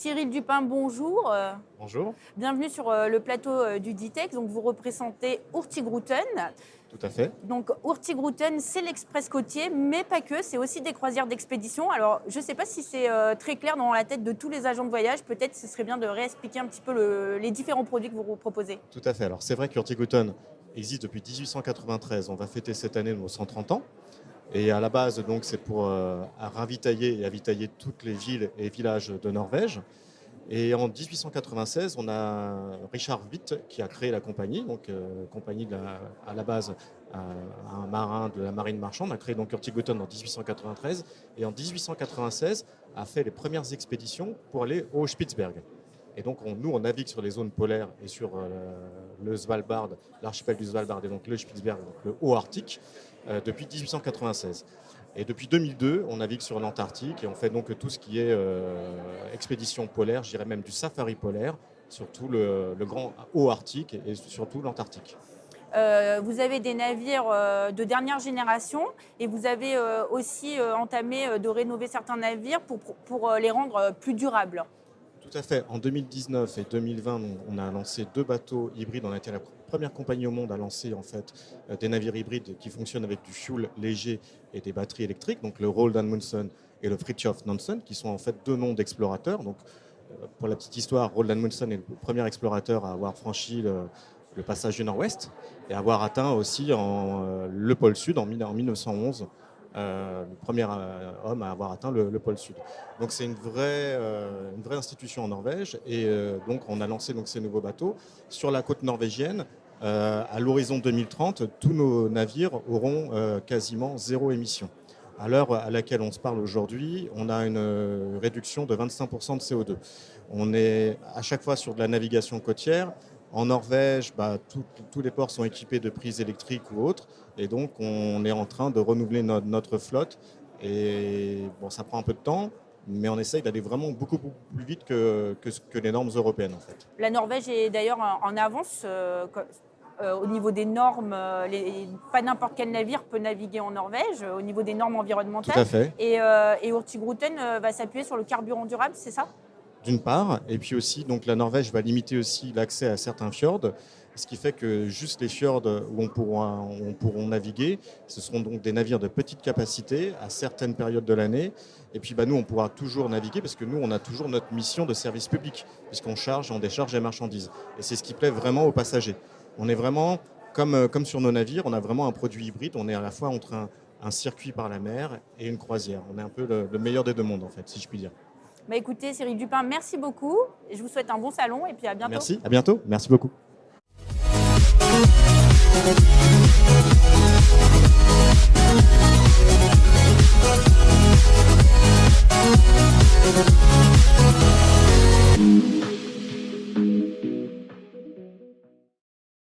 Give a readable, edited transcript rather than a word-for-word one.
Cyril Dupin, bonjour. Bonjour. Bienvenue sur le plateau du DITEX. Donc, vous représentez Hurtigruten. Tout à fait. Donc, Hurtigruten, c'est l'express côtier, mais pas que. C'est aussi des croisières d'expédition. Alors, je ne sais pas si c'est très clair dans la tête de tous les agents de voyage. Peut-être ce serait bien de réexpliquer un petit peu les différents produits que vous proposez. Tout à fait. Alors, c'est vrai que Hurtigruten existe depuis 1893. On va fêter cette année nos 130 ans. Et à la base, donc, c'est pour ravitailler et avitailler toutes les villes et villages de Norvège. Et en 1896, on a Richard Witt qui a créé la compagnie, donc compagnie à la base un marin de la marine marchande, a créé donc Hurtigruten en 1893 et en 1896 a fait les premières expéditions pour aller au Spitzberg. Et donc nous on navigue sur les zones polaires et sur le Svalbard, l'archipel du Svalbard et donc le Spitzberg, donc le haut Arctique, depuis 1896. Et depuis 2002, on navigue sur l'Antarctique et on fait donc tout ce qui est expédition polaire, je dirais même du safari polaire, surtout le grand haut Arctique et surtout l'Antarctique. Vous avez des navires de dernière génération et vous avez aussi entamé de rénover certains navires pour les rendre plus durables. Tout à fait. En 2019 et 2020, on a lancé 2 bateaux hybrides. On a été la première compagnie au monde à lancer en fait, des navires hybrides qui fonctionnent avec du fuel léger et des batteries électriques, donc le Roald Amundsen et le Fridtjof Nansen, qui sont en fait 2 noms d'explorateurs. Donc, pour la petite histoire, Roald Amundsen est le premier explorateur à avoir franchi le passage du Nord-Ouest et avoir atteint aussi le pôle Sud en 1911. Le premier homme à avoir atteint le pôle Sud. Donc c'est une vraie institution en Norvège et donc on a lancé donc, ces nouveaux bateaux sur la côte norvégienne. À l'horizon 2030, tous nos navires auront quasiment 0 émission. À l'heure à laquelle on se parle aujourd'hui, on a une réduction de 25% de CO2. On est à chaque fois sur de la navigation côtière. En Norvège, tous les ports sont équipés de prises électriques ou autres. Et donc, on est en train de renouveler notre flotte. Et bon, ça prend un peu de temps, mais on essaye d'aller vraiment beaucoup plus vite que les normes européennes, en fait. La Norvège est d'ailleurs en avance au niveau des normes. Pas n'importe quel navire peut naviguer en Norvège au niveau des normes environnementales. Tout à fait. Et Hurtigruten va s'appuyer sur le carburant durable, c'est ça ? D'une part, et puis aussi, donc la Norvège va limiter aussi l'accès à certains fjords, ce qui fait que juste les fjords où on pourront naviguer, ce seront donc des navires de petite capacité à certaines périodes de l'année. Et puis nous, on pourra toujours naviguer parce que nous, on a toujours notre mission de service public, puisqu'on charge, on décharge les marchandises. Et c'est ce qui plaît vraiment aux passagers. On est vraiment, comme sur nos navires, on a vraiment un produit hybride. On est à la fois entre un circuit par la mer et une croisière. On est un peu le meilleur des 2 mondes, en fait, si je puis dire. Écoutez, Cyril Dupin, merci beaucoup. Je vous souhaite un bon salon et puis à bientôt. Merci, à bientôt. Merci beaucoup.